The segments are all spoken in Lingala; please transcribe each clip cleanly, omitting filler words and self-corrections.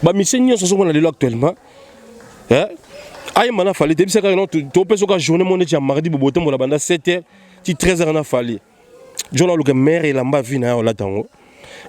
Bah mission nyonso so na lelo actuellement. Aïe mana fallait depuis ça quand tu peux sur journée mon état mardi boboté mon la banda 7h ti 13h na fallait. Je la le maire et lamba vina la tango.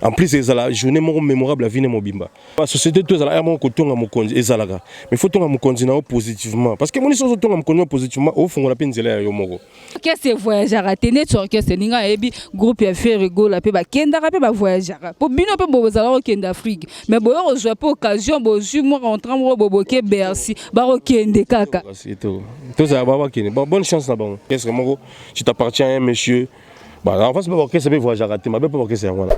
En plus c'est la journée mon mémorable la vie mon bimba. La société tout ça là mon kotonga mon konzi ezalaga. Mais faut tonga mon konzi na positivement parce que mon so tonga mon konzi positivement au fond la penzela yo moko. Qu'est-ce que voyageur a tenu sur que c'est ninga ebi groupe ya faire rigolo pe ba kenda pe ba voyageur. Pour bino pe bo zala au kenda Afrique. Mais bo rejoindre pas occasion bo ju mo rentrer mo boboke Bercy ba ro kende kaka. C'est tout. Tout ça va kende. Bonne chance là bas. Qu'est-ce que moko tu t'appartiens à un monsieur. Bah en face pas que c'est voyageur raté, mais pas que c'est voilà.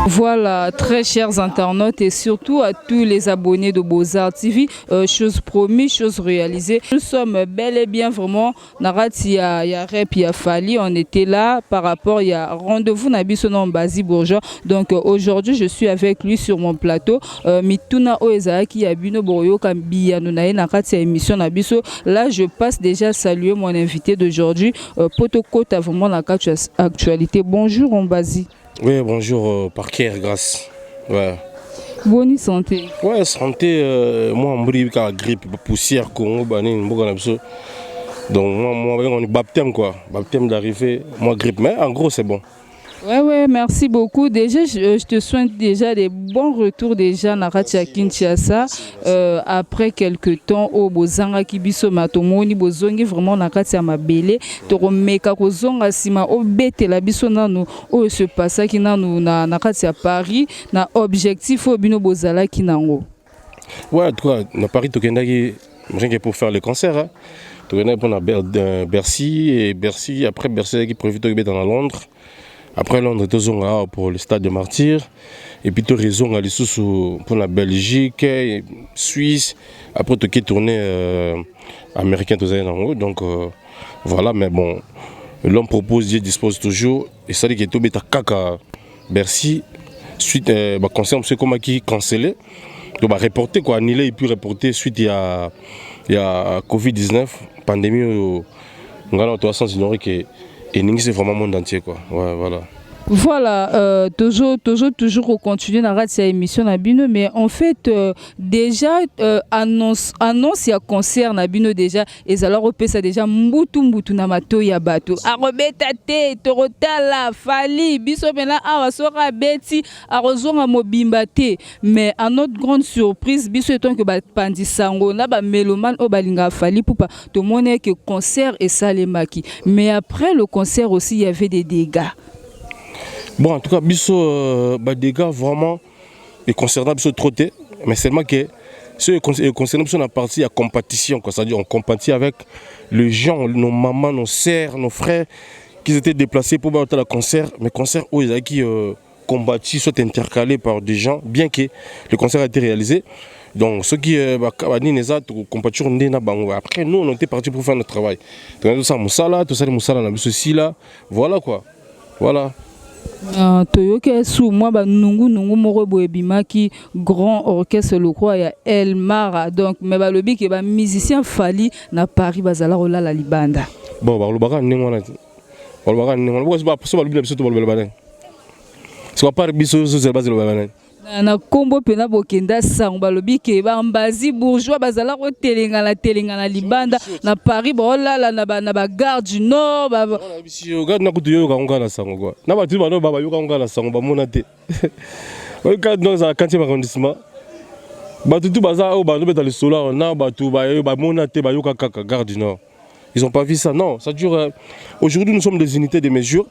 Voilà, très chers internautes et surtout à tous les abonnés de Beaux-Arts TV, chose promise, chose réalisée. Nous sommes bel et bien vraiment, Narati, il y a Rep, il y a Fali, on était là par rapport, il y a rendez-vous Nabiso Bazi Bourgeois. Donc aujourd'hui, je suis avec lui sur mon plateau. Mituna Oezaki, Yabino Boroyo, Kambiya, Nunae, Narati, émission Nabiso. Là, je passe déjà à saluer mon invité d'aujourd'hui, Potoko, t'as vraiment la actualité. Bonjour, Ombazi. Oui, bonjour, Parker, grâce. Ouais. Bonne santé. Ouais, santé, moi, je suis en grippe, poussière, Congo, donc, moi, on est baptême, quoi. Baptême d'arrivée, moi, grippe, mais en gros, c'est bon. Ouais, merci beaucoup. Déjà, je te souhaite déjà des bons retours déjà Narati à Kinshasa. Après quelques temps, au Bozanga Kibiso Matomoni, Bozongi vraiment Narati à Mabele. Toromeka Kozonga Sima, au Bete la Biso Nano, au se passa qui nano na Narati à Paris, na objectif au Bino Bozala qui nango. Ouais, toi, na Paris, tu es pour faire le concert. Tu es pour Bercy, et Bercy, après Bercy, qui prévu de dans Londres. Après Londres, tu es pour le stade de Martyrs. Et puis tu as raison pour la Belgique, Suisse. Après tu es tourné américain. Donc voilà, mais bon, l'homme propose, Dieu dispose toujours. Et ça dit que tu es à Bercy. Suite, concert, c'est comme qui cancellé. Tu vas reporter, quoi, annulé et puis reporter suite il y a Covid-19, pandémie. On a 300 ignoré que. Et c'est vraiment le monde entier, quoi. Ouais, voilà. Voilà, toujours au continuer dans cette émission Nabino, mais en fait déjà annonce il y a concert Nabino déjà et alors on peut ça déjà mbutu na mato ya bato arobeta te torotala fali biso bena awasora beti arozonga mobimba te, mais à notre grande surprise biso étant que ba pandisango na ba meloman o balinga fali poupa tout le monde que concert et salemaki, mais après le concert aussi il y avait des dégâts. Bon, en tout cas, biso des gars vraiment les concernant biso trotté, mais seulement que ceux concernant biso la partie à compétition, c'est-à-dire on compatit avec les gens, nos mamans, nos sœurs, nos frères qui étaient déplacés pour faire le concert, mais concert où ils qui combattus soit intercalés par des gens, bien que le concert a été réalisé. Donc ceux qui combattent après nous on était partis pour faire notre travail. Tout ça Moussala, la biso là, voilà quoi. Voilà. Toyoke sous moi nungu moko boebimaki grand orchestre le croix ya El Mara, donc mais ba lobi ke ba musicien Fali na Paris bazala rola la libanda. Bon ba lobaka ndengona ti. Ba lobaka ndengona bo so ba lobi biso to ba lobaka. So pas biso so bazala lobaka. Na kombo pena bokenda sang balobi ke ba Mbazi bourgeois bazala ko telenga na libanda na Paris bolala na ba gare du Nord ba bisi gare na kutu yo ka na sango quoi na ba tu ba no ba yo ka na sango ba mona te o ka dans la 40e arrondissement ba tu baza o ba no beta le solar na ba tu ba mona te ba yo ka gare du Nord. Ils ont pas vu ça, non, ça dure aujourd'hui nous sommes des unités de mesure.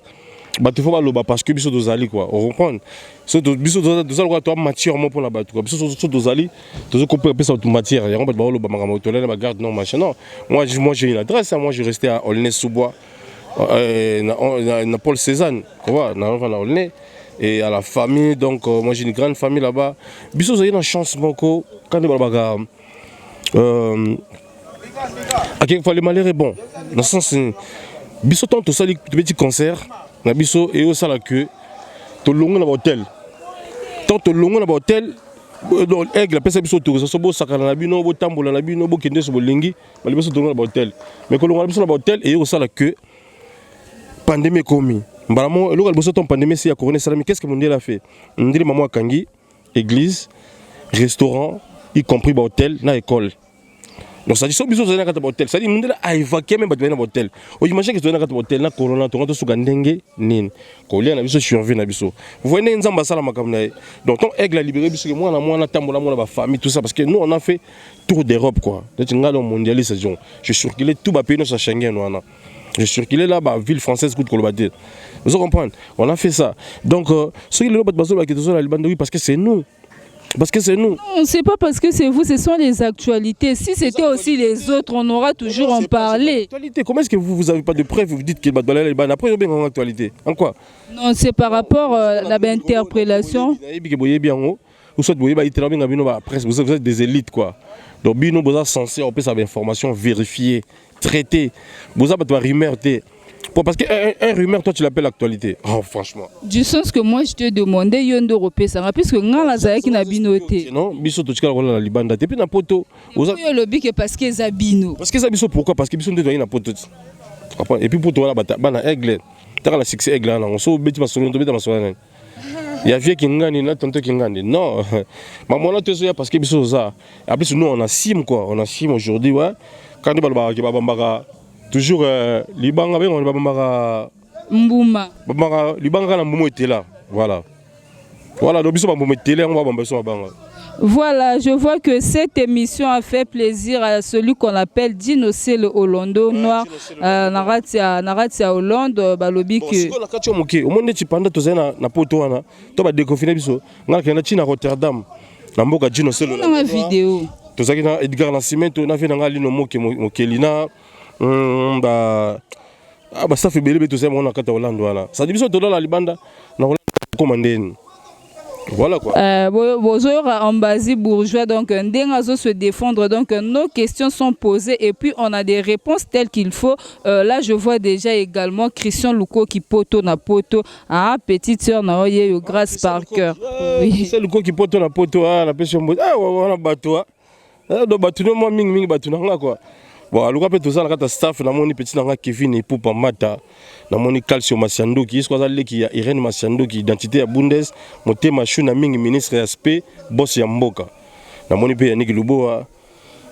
Bah tu faut pas loba parce que biso dozali quoi, on reprend. So biso dozali quoi toi matière pour la bateau. Biso dozali, tu peux pas ça matière. Et on va ba loba mangamo tolé ba garde non machin non. Moi j'ai une adresse, moi je restais à Aulnay-sous-Bois. Na Paul Cézanne, tu vois, na Aulnay et à la famille donc moi j'ai une grande famille là-bas. Biso j'ai une chance moko quand on ba à quel fois le malheur est bon. Dans ce sens biso tant tout ça petit concert. Nabiso et au ça la queue tolongo na hôtel. Tant tolongo na hôtel, donc aigle pesa biso autorisation bo sakana na bino bo tambola na bino bo kende so bolingi, bali biso tolongo na hôtel. Mais kolongo na biso na hôtel et au sala que pandémie commis. Mbalamo le biso ton pandémie si ya couronne salami, qu'est-ce que mon Dieu a fait? Ndiri maman kangi, église, restaurant, y compris hôtel na école. Donc ça dit so biso zana kata hôtel, ça dit mon Dieu a évacué même ba na hôtel. O imagine que zana kata hôtel na corona to ngato suka ndenge nini. Ko lia na biso survie na biso. Vous voyez nzamba sala makamna. Donc ton aigle a libéré biso que moi na tambola moi ba famille tout ça parce que nous on a fait tour d'Europe quoi. Donc ngalo mondialiste saison. Je circulé tout ba pays no sa Schengen wana. Je circulais là bas ville française coup de Colobadé. Vous comprenez? On a fait ça. Donc ceux qui le bateau qui sont la Libande oui parce que c'est nous. Parce que c'est nous. Non, c'est pas parce que c'est vous, ce sont les actualités. Si c'était aussi les autres, on aura toujours en parlé. Comment est-ce que vous n'avez pas de preuves? Vous dites qu'il va aller là après, il y a une actualité. En quoi? Non, c'est par rapport à l'interpellation. Vous êtes des élites quoi. Donc, vous êtes censé avoir des informations vérifiées, traitées. Vous avez des rumeurs. Parce qu'un rumeur, toi tu l'appelles actualité. Oh, franchement. Du sens que moi je te demandais, Yondo Europé, ça puisque nga la zaya qui n'a binoté. Non, biso to chikala la libanda. Et puis na poto. Vous avez le bic parce que zabino. Parce que ça biso pourquoi? Parce que biso ndé na poto. Et puis pour toi là bana aigle. T'as la succès aigle là, on so beti masolo to beta masolo. Il y a vieux qui ngani na tonto qui ngani. Non. Maman là tu sais parce que biso ça. En plus nous on a sim quoi, on a sim aujourd'hui ouais. Quand on va qui bambara toujours libanga ben on va bambara Mbouma. Bambara libanga na mbouma était là. Voilà. Voilà, donc biso bambara était là, on va bambara so banga. Voilà, je vois que cette émission a fait plaisir à celui qu'on appelle Dinocé le Hollando noir. Naratia Hollande, balobi que. Bon, la kacho moké. Au monde tu panda tozena na poto wana. To ba déconfiné biso. Ngala kena China Rotterdam. Na mboka Dinocé le Hollando. Na vidéo. Tozaki na Edgar Nascimento na vena ngali no moké mokelina. Bah ça fait belé tout ça mon akata Hollande wana. Ça dit biso to la libanda na commander. Voilà quoi. Bonjour Ambazi Bourgeois, donc Ndengazo se défendre, donc nos questions sont posées et puis on a des réponses telles qu'il faut. Là je vois déjà également Christian Luko qui poto na poto, ah petite sœur na oye yo grâce par cœur. Oui. C'est Luko qui poto na poto ah la personne ah on bateau ah do bateau moi ming bateau na quoi. Bon Luko peut tout ça la staff na moni petit na Kevin et Poupa Mata. Na moni Calcio Masiandoki, ce qu'on a qui a Irène Masiandoki, identité à Bundes, monté machine à Ming ministre SP, boss Yamboka. Na moni pe Yannick Luboa,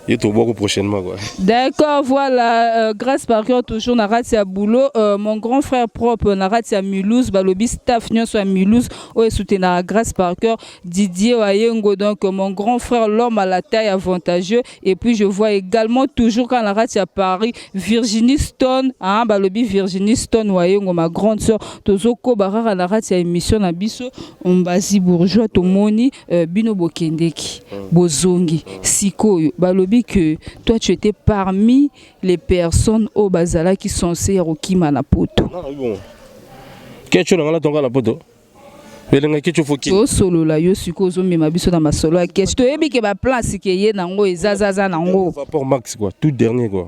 il est au beaucoup prochainement quoi. D'accord, voilà, grâce par cœur toujours Naratia Boulot, mon grand frère propre Naratia Mulhouse, balobi staff nyonso à Mulhouse, o soutena grâce par cœur Didier Wayengo, donc mon grand frère l'homme à la taille avantageuse et puis je vois également toujours quand Naratia Paris Virginie Stone, hein balobi Virginie Stone Wayengo ma grande sœur tozoko barara Naratia émission na biso Ombazi Bourgeois tomoni bino bokendeki bozongi sikoyo balobi que toi tu étais parmi les personnes au Bazala qui sont censées Rokima na poto. Non, bon. Qu'est-ce que tu as dans la poto? Yo solo la yo sukozo mema biso na masolo ya qu'est-ce to yebi ke ba place ke ye nango ezazaza nango. Rapport max quoi, tout dernier quoi.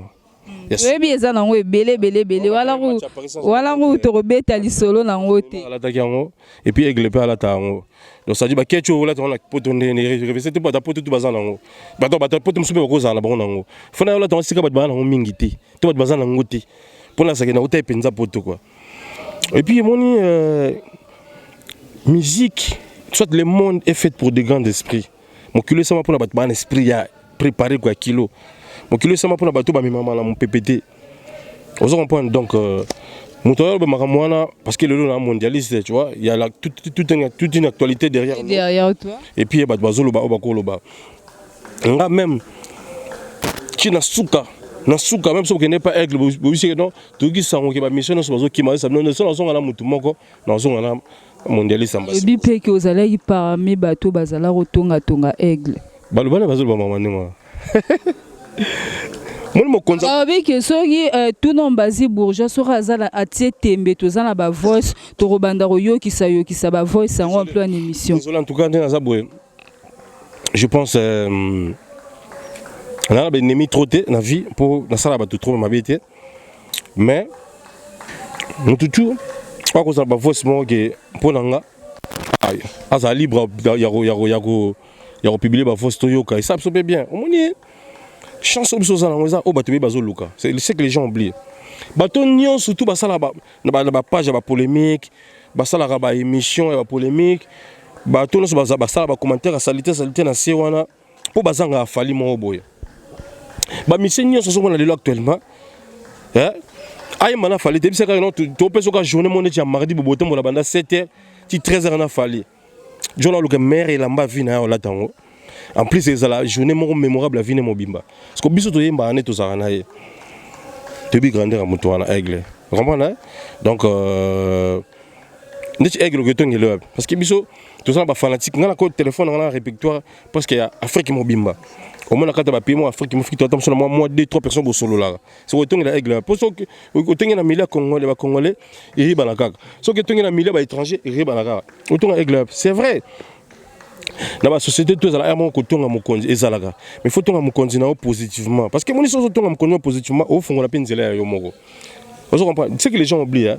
Yebi eza nango belé wala ko to robeta li solo nango te. Ala ta yango et puis aigle pe ala ta yango. Donc ça dit bah qu'est-ce que tu as dans la poto ne c'était pas ta poto tout bazan nango. Ba to poto msupe ko za la ba nango. Fona yo la ta sika ba ba nango mingiti. To ba bazan nango te. Pour la ça ke na ota penza poto quoi. Et puis moni musique, soit le monde est fait pour des grands esprits. Mon culé ça m'a pour la un esprit à préparer quoi kilo. Mon culé ça m'a pour la bateau mes maman mon PPT. Vous comprenez donc mon travail parce que le lot mondialiste tu vois, il y a toute une actualité derrière toi. Et puis il y a bazolo ba obakoloba. Nga même China suka na suka même si vous n'est pas aigle vous savez non tout qui sango qui ba mission na bazo qui ma ça non son na mutu moko na son na mondialiste ambassade. Et puis que vous allez y parmi bateau bazala rotonga tonga aigle. Balubana bazolo ba mamane moi. Mon mo konza. Ah oui que soki tout non Ombazi Bourgeois sera zala atie tembe tozana ba voice to robanda royo ki sa ba voice sango en pleine émission. En tout cas na zaboué. Je pense on a un ennemi trotté dans la vie pour la salle à tout trouver ma vie mais nous tout pas qu'on a pas forcément que pour nanga aza libre ya publier ba voix toyoka et ça absorbe bien on moni chance biso za na o bato be bazoluka c'est que les gens oublient bato nyon surtout basala ba page ba polémique basala ba émission ya ba polémique bato no basala ba commentaire salité na se wana po bazanga fali mo boya ba mission nyon so na lelo actuellement aïe mana fali te bisaka non to peso ka journée mon ya mardi boboto mo la banda 7h ti 13h na fali jona le mère et lamba vina o la tango en plus c'est la journée mon mémorable la vie mobimba parce que biso to yemba ané to zarana ye te bi grandeur à mutuana aigle comprendre donc neti aigle que tongelo parce que biso to ça ba fanatique ngana ko téléphone ngana répertoire parce que Afrique mobimba au moins quand ba pays mo Afrique mo fiki to tam seulement moi 2-3 personnes bo solo là c'est autant la aigle pour ça que autant na milieu congolais ba congolais et ba na kaka so que autant na milieu ba étranger et ba na kaka autant aigle c'est vrai dans la société tout ça là mon kotonga mokonzi ezalaka mais faut tonga mokonzi na positivement parce que mon so tonga mokonzi positivement au fond on a penzela yo moko vous comprenez c'est que les gens oublient hein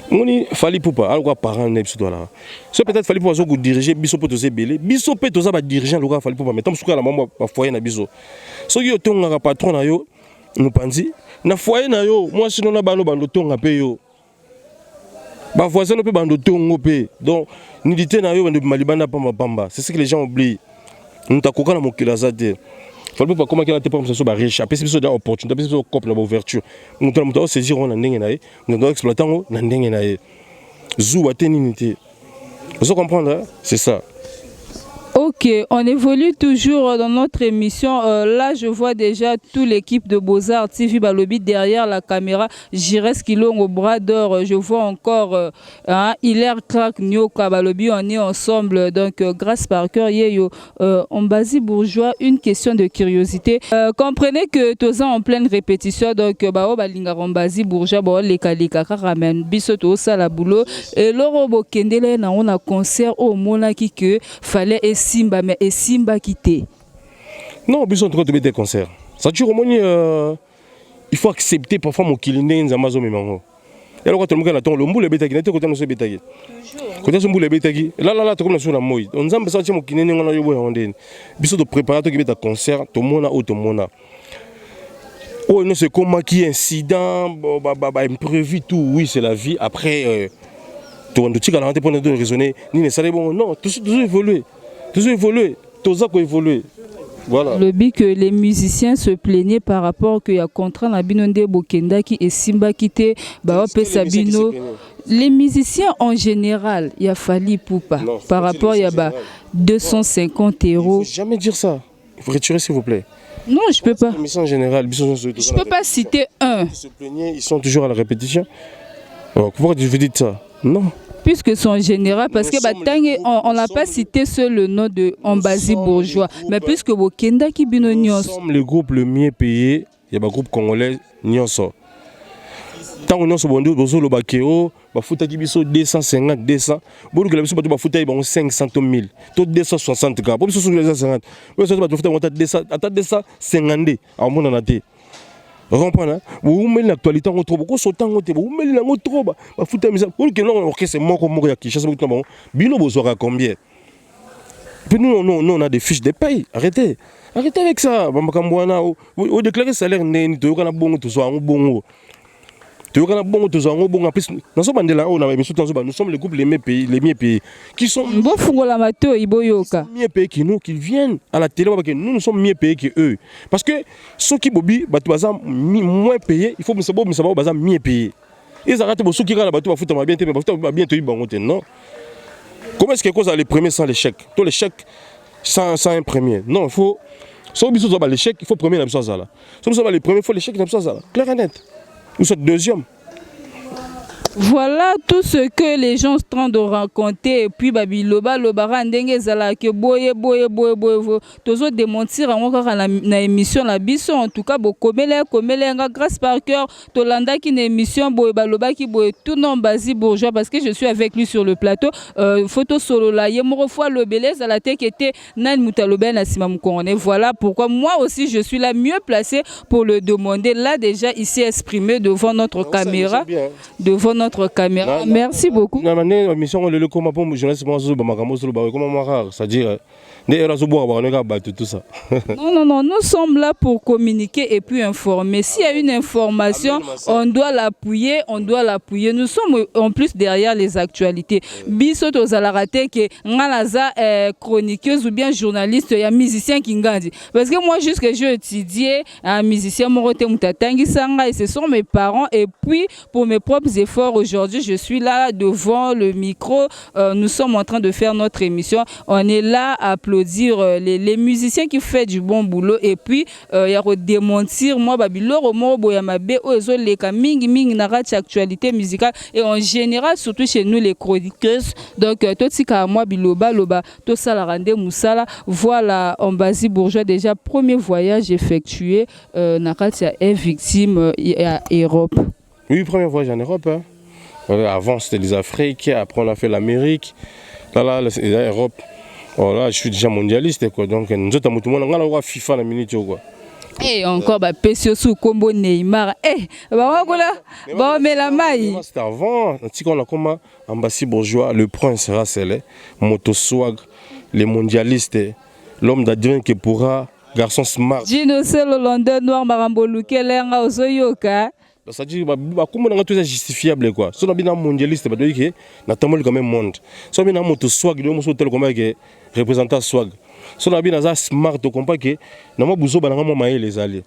moni fali poupa algo parent ne biso là so peut-être fali poupa zo go diriger biso poto ze belé biso pe to za ba dirigeant loka fali poupa mais tam suka la mama ba foyer na biso so yo tonga ka patron na yo no panzi na foyer na yo moi sinon na bano bando tonga pe yo ba voisin no pe bando tongo pe donc nidité na yo bando malibanda pamba pamba c'est ce que les gens oublient nous ta koka na mokila za te fali poupa comment qu'il a te pas ça ba riche après biso da opportunité biso cop na ouverture nous to saisir on na ndenge na ye nous doit exploiter na ndenge na ye zou aténinité vous comprenez c'est ça. Ok, on évolue toujours dans notre émission. Là, je vois déjà toute l'équipe de Beaux-Arts TV Balobi derrière la caméra. Jires Kilong au bras d'or. Je vois encore Hilaire Crack Nyoka Balobi. On est ensemble. Donc, grâce par cœur, Yeyo. Ombazi Bourgeois, une question de curiosité. Comprenez que tous en pleine répétition. Donc, Balinga Ombazi Bourgeois, les Kalika Karamen, Bisoto, Salaboulot. Et Loro Kendele, on a concert au Monaki que fallait Simba, mais et Simba quitté. Non, besoin de des concerts. Ça dure au moins. Il faut accepter parfois mon kilindé en Amazon et mango. Et alors quand on me dit le mboule betagi, n'était côté nous betagi. Côté ce mboule betagi. Là, tu comme sur la moï. On a besoin de mon kilindé on a eu on dit. Besoin de préparateur qui bet à concert, tout le monde a auto mona. Oh non c'est comme qui incident, imprévu tout. Oui c'est la vie. Après, tu vas nous dire qu'à pour nous raisonner. Ni ne savait bon non, tout évolué. Toujours évolué, tout ça qui évolué. Voilà. Le but que les musiciens se plaignaient par rapport qu'il y a contrat na binonde Bokenda qui est Simba quitté, Sabino. Les musiciens en général, il y a Fali Poupa. Non, par rapport il y a 250 €. Il ne faut jamais dire ça. Il faut retirer s'il vous plaît. Non, je peux pas. Les musiciens en général, je ne peux pas citer un. Ils se plaignaient, ils sont toujours à la répétition. Alors, pourquoi tu veux dire ça? Non. Puisque son général, parce que on n'a pas cité seul le nom de Ombazi Bourgeois, mais puisque Bokenda qui bino nyons. Nous sommes le groupe le mieux payé, il y a un groupe congolais nyonso. Tant que nous sommes bons, nous sommes bakeo, bafuta qui biso 250, 200, bon que la biso batu bafuta ils 500 000, tout 260 cas, pour biso sur les 250, biso batu bafuta monta 200, ata 250, à mon anaté. Vous comprenez? Vous mettez l'actualité en trop, vous sautez en trop, vous mettez la trop, vous foutez la pour que non, c'est moi comme moi qui chasse beaucoup de bino besoin combien? Puis nous, on a des fiches de paye. Arrêtez avec ça. Vous déclarez salaire, vous avez un bon, tout un bon. Nous sommes le groupe les mieux payés, qui sont mieux payés que nous, qui viennent à la télé, nous sommes mieux payés que eux. Parce que ceux qui sont moins payés, il faut que nous soyons mieux payés. Ils arrêtent ceux qui regardent bien, non. Comment est-ce que cause les premiers sans l'échec? Tous les chèques sans un premier. Non, il faut. Si on a l'échec, il faut premier la chose là. Si on a les premiers, il faut l'échec la chose là. Clair et net. Nous sommes deuxième. Voilà tout ce que les gens sont en train de raconter. Et puis, Babiloba, Lobara, Ndenge, Zala, que boye, toujours démentir encore na émission, la biso, en tout cas, komele, grâce par cœur, Tolanda qui est une émission, boye, Baloba qui boye, tout non, Basi Bourgeois, parce que je suis avec lui sur le plateau. Photo solo là, Yemoro fois le belez à la tête qui était Nan Moutaloben à Simamoukorone. Voilà pourquoi moi aussi je suis la mieux placée pour le demander. Là, déjà, ici exprimé devant notre caméra, devant notre notre caméra. Merci beaucoup. Non, mission le comment pour journaliste c'est-à-dire tout ça. Non, nous sommes là pour communiquer et puis informer. S'il y a une information, on doit l'appuyer, Nous sommes en plus derrière les actualités. Biso to zalarate que ngalaza chroniqueuse ou bien journaliste, il y a musicien qui ngandi. Parce que moi jusque j'ai étudié un musicien morote mutatangi sanga et ce sont mes parents et puis pour mes propres efforts aujourd'hui, je suis là devant le micro. Nous sommes en train de faire notre émission. On est là à applaudir les musiciens qui font du bon boulot et puis il y a démentir moi babiloro mobo ya mabe ozo leka mingi narati actualité musicale et en général surtout chez nous les chroniqueuses. Donc totika moi biloba loba to sala rande musala. Voilà Ambasi Bourgeois déjà premier voyage effectué narati est victime à Europe. Oui, premier voyage en Europe. Hein. Avant c'était les Afriques, après on a fait l'Amérique. Là l'Europe. Oh là, je suis déjà mondialiste quoi. Donc nous sommes tout le monde on a FIFA la minute quoi. Et encore bah Pesio sous combo Neymar. Mais la maille. C'était avant, on a comme Ambasi Bourgeois, le prince Rasselé, Moto Swag, les mondialistes, l'homme d'advient qui pourra, garçon smart. Gino Selo London Noir Marambo Lukelenga Ozoyoka. Ça dit comment on a tout ça justifiable quoi. Si on a bien un mondialiste, bah donc notamment quand même monde. Si on a bien un Moto Swag, nous sommes tel comme que représentant Swag. Si on a bien un smart, on comprend que nous avons besoin de les alliés.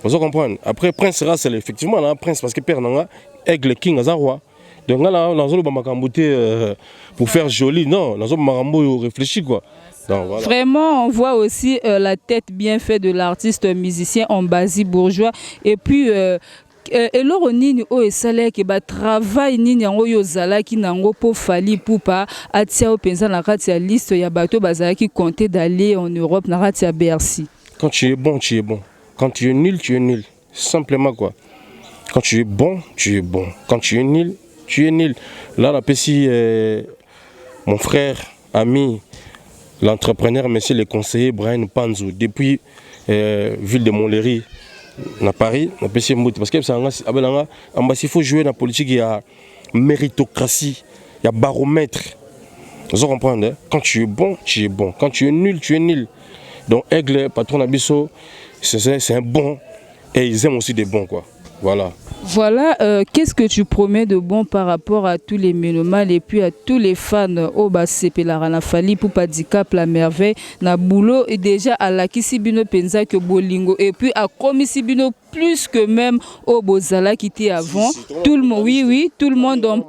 Vous comprenez? Après prince Rasselé, effectivement là prince parce que père n'a aigle king roi. Donc là on a besoin pour faire joli. Non, nous avons réfléchir quoi. Donc, voilà. Vraiment, on voit aussi la tête bien faite de l'artiste musicien Ambasi Bourgeois. Et puis, eloro nini o esalaki ba travail nini yango yo zalaki nango po fali pupa atia o penza na kati ya liste ya bato bazalaki compter d'aller en Europe na kati ya Bercy. Quand tu es bon, tu es bon. Quand tu es nul, tu es nul. Simplement quoi. Quand tu es bon, tu es bon. Quand tu es nul, tu es nul. Là la PCI mon frère, ami, l'entrepreneur, monsieur le conseiller Brian Panzou depuis ville de Montlhéry. À Paris, parce que il faut jouer dans la politique, il y a méritocratie, il y a baromètre. Vous comprenez? Quand tu es bon, tu es bon. Quand tu es nul, tu es nul. Donc, Aigle, patron Abisso, c'est un bon et ils aiment aussi des bons, quoi. Voilà. Voilà, qu'est-ce que tu promets de bon par rapport à tous les mélomanes et puis à tous les fans au Basepe la Ranafali pour Padicap la merveille na boulot et déjà à la Kisibino Penza que Bolingo et puis à Komisibino plus que même au Bozala qui était avant. Tout le monde, oui, tout le monde en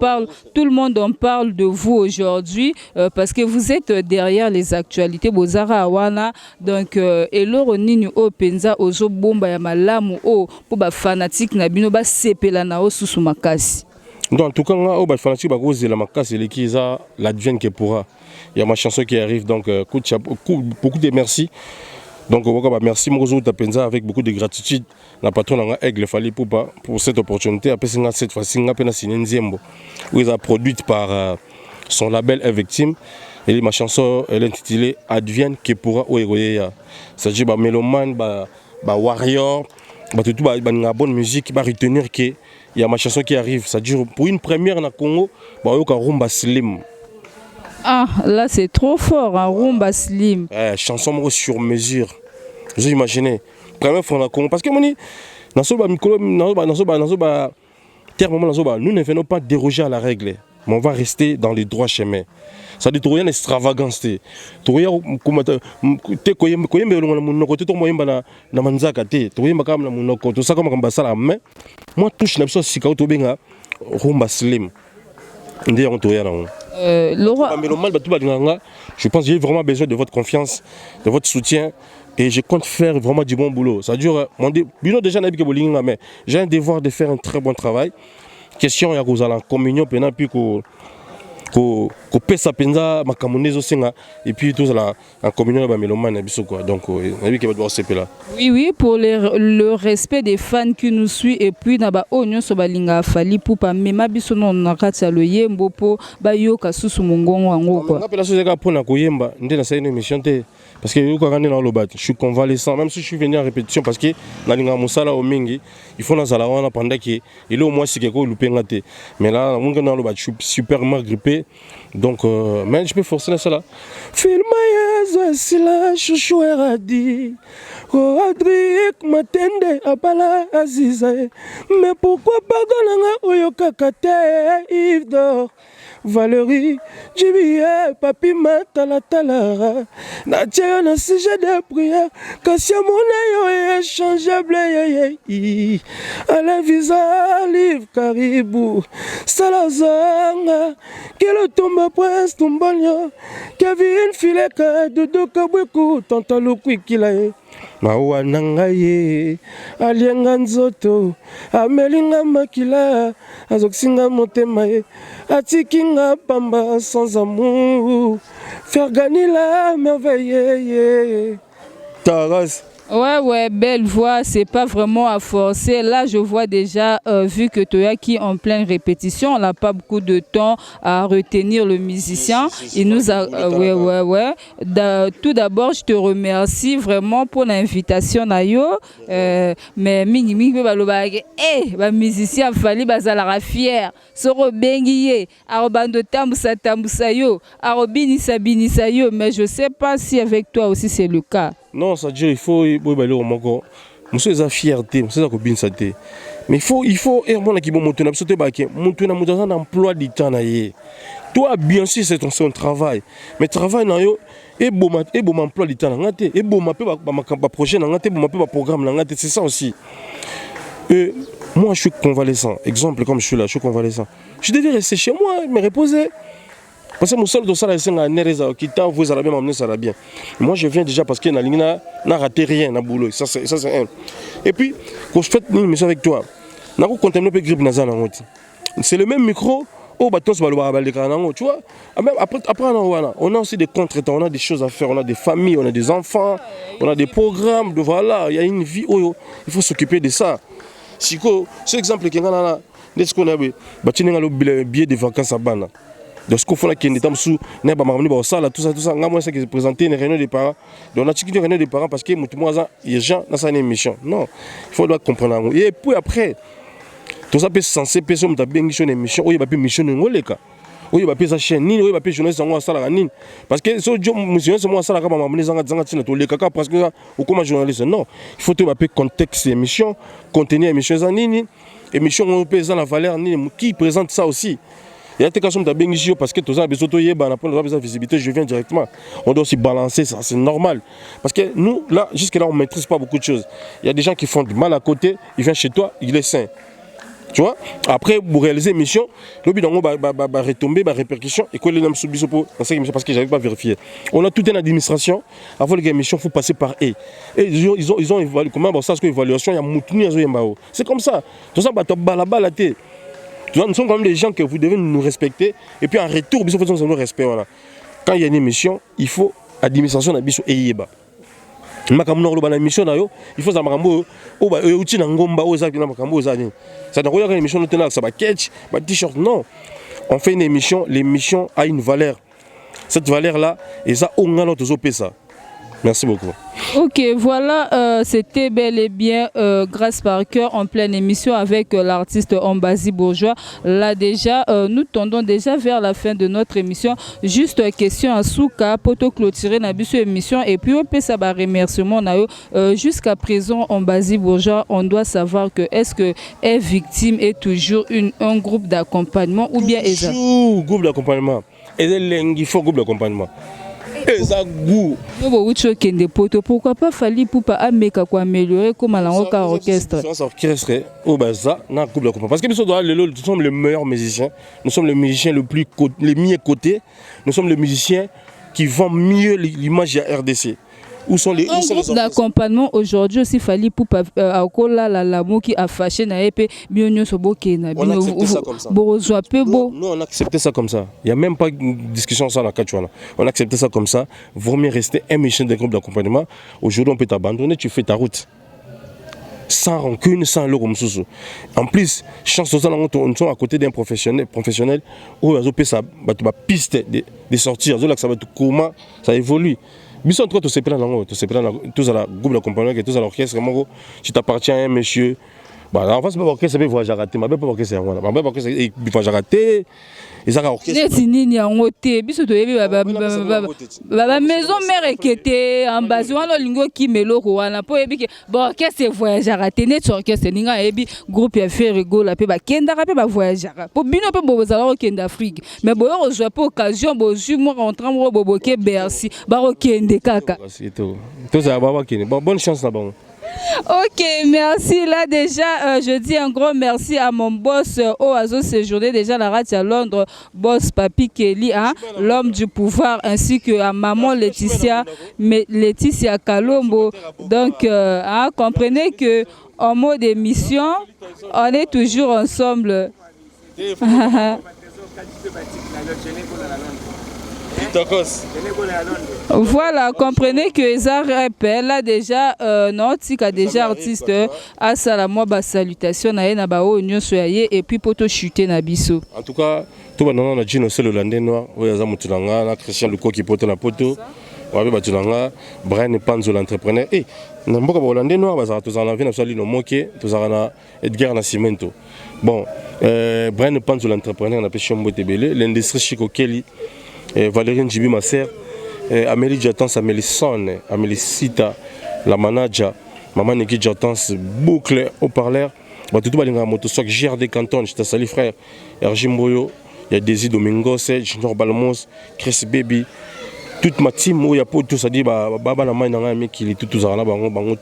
parle de vous aujourd'hui parce que vous êtes derrière les actualités Bozara Awana donc et l'oro nini au Penza ozo bomba ya malamu o pour ba fanatique na bino ba sepela na o susu makasi. Donc en tout cas au ba fanatique ba cause la makasi les qui ça l'advienne qui pourra. Il y a ma chanson qui arrive donc beaucoup de merci. Donc merci Mozo Tapenza avec beaucoup de gratitude. La patronne Aigle Fali Poupa pour cette opportunité. Après cette fois-ci, on a signé Nzembo où il a produite par son label Evictime. Et ma chanson elle est intitulée Advienne qui pourra Oegoya. C'est-à-dire bah mélomane, bah warrior, bah tout bah bonne musique, bah retenir que il y a ma chanson qui arrive. C'est-à-dire pour une première na Congo, bah yoka rumba slim. Ah, là c'est trop fort, un rumba slim. Chanson sur mesure. Vous imaginez, première fois na Congo parce que moni nasoba mikolo nasoba terme nous ne venons pas déroger à la règle, mais on va rester dans les droits chemins. Ça dit rien extravagance te. Toya te koyembe longa munoko te to moyemba na manzaka te. Toyemba kama na munoko to saka makamba sala mais moi touche na biso sika to benga rumba slim. Ndé on toya na. Je pense que j'ai vraiment besoin de votre confiance, de votre soutien et je compte faire vraiment du bon boulot. Ça dure, mais j'ai un devoir de faire un très bon travail. Question, il y a la communion, puis kopesa penza makamonezo senga et puis tout ça en communion ba mélomane biso quoi. Donc on a vu que va se là. Oui, oui, pour le respect des fans qui nous suivent et puis na ba onyo so balinga fali pupa mema biso non nakatsa le yembo po ba yoka susu mongongo wango quoi. Ngapela so zeka pona koyemba ndé na sa une émission té parce que yo quand dans le bat je suis convalescent même si je suis venu en répétition parce que na linga musala o mingi il faut na zala wana pendant que il est au moins c'est ko lupenga té mais là mon dans le bat je suis super mal grippé donc mais je peux forcer ça là filma yezo sila chouchou eradi Rodrigue Matende apala Aziza mais pourquoi pardonnanga oyoka kate Yves d'or Valérie, Jibie, Papi Matala, Natia, na sujet de prière, Kassia Monayo est échangeable, à la visa, livre Caribou, Salazanga, qui le tombe prince, Tombanyo, Kevin Fileka, Dodo Kabweku, Tantalukwi Kilae. Mawa nangaye alienga nzoto amelinga makila azoksinga motema ye atikinga pamba sans amour faire gagner la merveille Taras. Ouais, belle voix, c'est pas vraiment à forcer. Là, je vois déjà, vu que Toya qui est en pleine répétition, on n'a pas beaucoup de temps à retenir le musicien. Il nous a, ouais. Tout d'abord, je te remercie vraiment pour l'invitation, Nayo. Mais mingi ba musicien fali bazalara fier. Soro bengiye, arobando tambusa yo, arobinisa yo. Mais je sais pas si avec toi aussi c'est le cas. Non, ça dit il faut aller au Moko. Monsieur est fierté, monsieur est bien saté. Mais il faut mon qui bon monter na sauter baké, monter na un emploi du temps na yé. Toi bien sûr c'est ton travail. Mais travail na yo et bon emploi du temps na ngate et bon mapé ba projet na ngate, bon mapé ba programme na ngate, c'est ça aussi. Moi je suis convalescent. Exemple comme je suis là, je suis convalescent. Je devais rester chez moi, me reposer. Parce que mon seul dossier c'est un nereza qui t'a vous allez bien m'amener ça va bien. Moi je viens déjà parce que na lingna n'a raté rien na boulot. Ça c'est un. Et puis quand je fais une émission avec toi, na ko contaminé peu grippe nazana ngoti. C'est le même micro au bâton se baloba balékanango, tu vois. Même après on a aussi des contre-temps, on a des choses à faire, on a des familles, on a des enfants, on a des programmes, de voilà, il y a une vie il faut s'occuper de ça. Siko, ce exemple qui ngana n'est-ce qu'on a batinga le billet de vacances à Bana. Donc, ce qu'on fait là, qui est sous, n'est pas marmoni, tout ça, moi, ça qui est présenté une réunion des parents. Donc, on a une réunion des parents parce que il y a gens dans une émission. Non, il faut comprendre. Et puis après, tout ça peut censé personne qui a bien une émission, ou il y a pas mission de ngoleka. Ou il y a pas sa chaîne, ni il y a pas journaliste en ça la ni. Parce que ce jour, monsieur, c'est moi ça la comme marmoni zanga tina to le kaka parce que ou comme journaliste. Non, il faut tout appeler contexte émission, contenu émission zanini, émission on peut la valeur ni qui présente ça aussi. Il y a des cas de parce que tous les besoin de visibilité, je viens directement. On doit aussi balancer ça, c'est normal. Parce que nous, là, jusque-là, on ne maîtrise pas beaucoup de choses. Il y a des gens qui font du mal à côté, ils viennent chez toi, il est sain. Tu vois? Après, pour réaliser une mission, le but va retomber, va répercussion, et quoi les noms subissent parce que je n'avais pas vérifié. On a toute une administration, avant les missions, il faut passer par eux. Et ils ont évalué, comment ça, c'est l'évaluation, il y a Moutini, c'est comme ça. Tout ça, la tête. Nous sommes quand même des gens que vous devez nous respecter. Et puis en retour, nous avons respect. Voilà. Quand il y a une émission, il faut l'administration de l'administration et Yeba. Il faut que l'émission il faut que l'émission t-shirt. Non. On fait une émission, l'émission a une valeur. Cette valeur-là, et ça, on a notre ça. Merci beaucoup. Ok, voilà, c'était bel et bien Grâce par cœur en pleine émission avec l'artiste Ombazi Bourgeois. Là déjà, nous tendons déjà vers la fin de notre émission. Juste question à Souka, pour clôturer notre émission et puis on peut savoir remerciement. Jusqu'à présent, Ombazi Bourgeois, on doit savoir que est-ce que est victime est toujours un groupe d'accompagnement ou bien est un groupe d'accompagnement. Il faut groupe d'accompagnement. Pourquoi pas Fali Poupa Ameka pour améliorer comme à l'orchestre? Parce que nous sommes les meilleurs musiciens, nous sommes les musiciens les mieux cotés, nous sommes les musiciens qui vendent mieux l'image de la RDC. Où sont les groupe d'accompagnement aujourd'hui aussi fallait pour akola la mot qui a fâché na épée bionyo soboke na on accepte ça comme ça. Nous on acceptait ça comme ça. Il y a même pas une discussion sur la Kachwana. On acceptait ça comme ça. Vaut mieux rester un méchant d'un groupe d'accompagnement. Aujourd'hui on peut t'abandonner, tu fais ta route. Sans rancune, sans l'eau comme ça. En plus, chance aux gens on sont à côté d'un professionnel où ils ont ça ba piste de sortir, ça va comment ça évolue. Bisson toi tu sais plein tous à la groupe d'accompagnement, tous à l'orchestre, tu t'appartiens à un monsieur. Bah en face pas orchestre c'est voyage raté, ma pas orchestre c'est moi. Ma pas orchestre et voyage raté. Et ça orchestre. C'est nini en côté, biso to yebi ba maison mère ekete en base wana lingo ki meloko wana po yebi ke bon orchestre c'est voyage raté net orchestre ninga yebi groupe ya faire rigolo pe ba kenda pe ba voyage po bino pe bo za kenda Afrique mais bo rejoa pas occasion bo ju mo rentrant mo boboke Bercy ba kende kaka. Tout ça va kende. Bonne chance là bas. Ok, merci. Là déjà, je dis un gros merci à mon boss au Azo séjourné déjà la radio à Londres, boss Papi Kelly, hein, l'homme du pouvoir, ainsi que à maman Laetitia Kalombo. Donc, hein, comprenez que en mode émission, on est toujours ensemble. Voilà, comprenez que Zar là déjà Nautique a déjà artiste à Salamwa ba salutation na ba o nyo soyé et puis poto chuter na biso. En tout cas, tout le monde a Gino c'est le landais noir, oya za mutulanga na Christian Luko qui poto na poto. Wabe batulanga Brian Panzo l'entrepreneur. Eh, na mboka ba landais noir ba za to za na vie na sali no moke, to za na Edgar Nascimento. Bon, Brian Panzo l'entrepreneur na pêché mbote belé, l'industrie Chico Kelly. Valérie Njibi, ma sœur, Amélie Jatans, Amélie Son, Amélie Sita, la manager, Maman Neki Jatans, boucle au parleur, tout le monde a soit GRD Canton, je t'ai frère, Ergim Boyo, il y a Desi Domingos, Junior Balmos, Chris Baby, toute ma team, il y a pas tout ça dit, Baba la main dans un mec qui est tout ça là,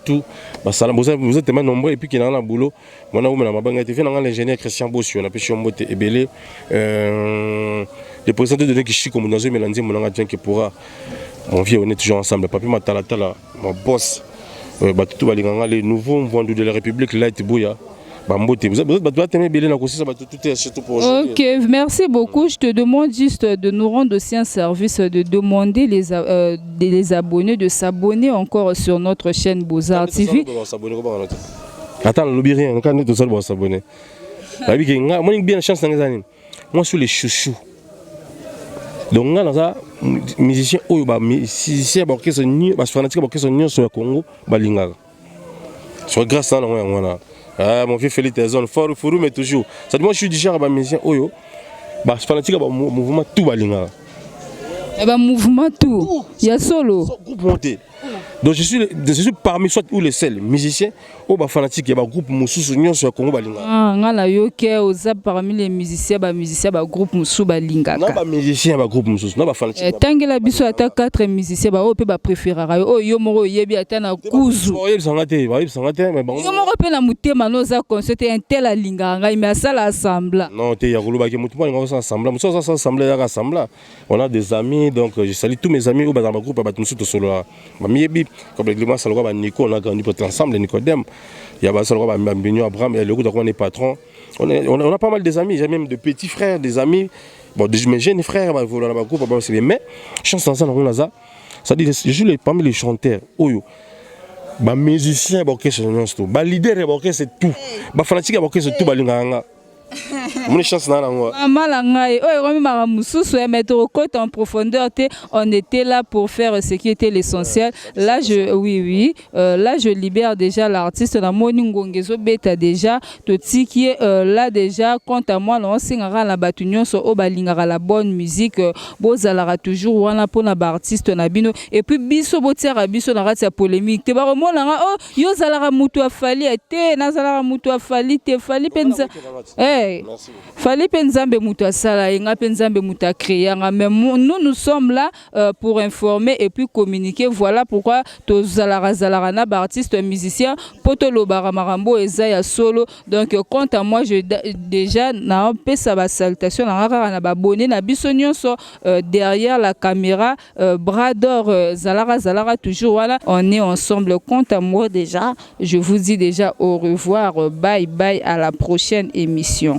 tout, vous êtes tellement nombreux et puis qui est dans le boulot, moi on a ma banque été fait dans l'ingénieur Christian Bossu, on a pêché en botte et belé. Les présidents de Nekichi comme nous avons mélangé mon engagement qui pourra. Mon vieux, on est toujours ensemble. Papi Matalatala, mon boss, tout les nouveaux vendus de la République, Light Bouya. Ok, merci beaucoup. Je te demande juste de nous rendre aussi un service, de demander les abonnés de s'abonner encore sur notre chaîne Beaux-Arts TV. Attends, l'oublie rien, quand on est s'abonner. Moi, j'ai bien la chance dans les années. Moi, je suis les chouchous. Donc, on a des musiciens qui ont été sur le Congo. Grâce à ça, mon vieux Félix Tezon, fort mais toujours. Ça dit, moi, je suis déjà un musicien. Je suis fanatique du mouvement tout. Mouvement tout. Il y a solo. Donc je suis parmi soit ou les seuls musiciens ou fanatiques il y a un groupe Moussou Nyon sur Congo balinga. Ah ngala yoke oza parmi les musiciens ba groupe Moussou balinga. Non ba musicien ba groupe Moussou, non ba fanatique. Tangela biso ata 4 musiciens ba o pe ba préférera yo moko yebi ata na kuzu. Ba sangate mais bon. Yo moko pe na mutema no za concert un tel alinga ngai mais ça l'assemble. Non te ya kuluba ke mutu ba ça ensemble. Mutu ça ensemble ya rassemble. On a des amis donc je salue tous mes amis au dans ma groupe ba Moussou to solo. Ba miyebi comme les gars, Nico, on a grandi ensemble, Nicodème. Il y a Bignon Abraham, et le groupe on est patron. On a pas mal des amis, j'ai même de petits frères, des amis. Bon, mes jeunes frères, mais chance dans ça, ça dit, je suis parmi les chanteurs. Les musiciens, les leaders, c'est tout. Les fanatiques, c'est tout. Mon chance là en profondeur on était là pour faire ce qui était l'essentiel. Là là je libère déjà l'artiste na moningongezo beta déjà tout ce qui est là déjà quant à moi on singara la batunyon so obalingara la bonne musique bozalara toujours wana pona ba artiste na bino et puis biso botiara biso na ratia polémique te ba remona oh yo zalara mutu afali te na zalara mutu afali te fali penza frère. Fallait Penzambe Moutasala, Inga Penzambe Moutakria, mais nous sommes là pour informer et puis communiquer. Voilà pourquoi tous Zalarana, artistes, musiciens, Potolo Baramarambo et Zaya Solo. Donc, quant à moi, déjà, na sa salutation, na abonné, na bisognon derrière la caméra, bras d'or, Zalara, toujours, voilà, on est ensemble. Quant à moi, déjà, je vous dis déjà au revoir, bye bye, à la prochaine émission.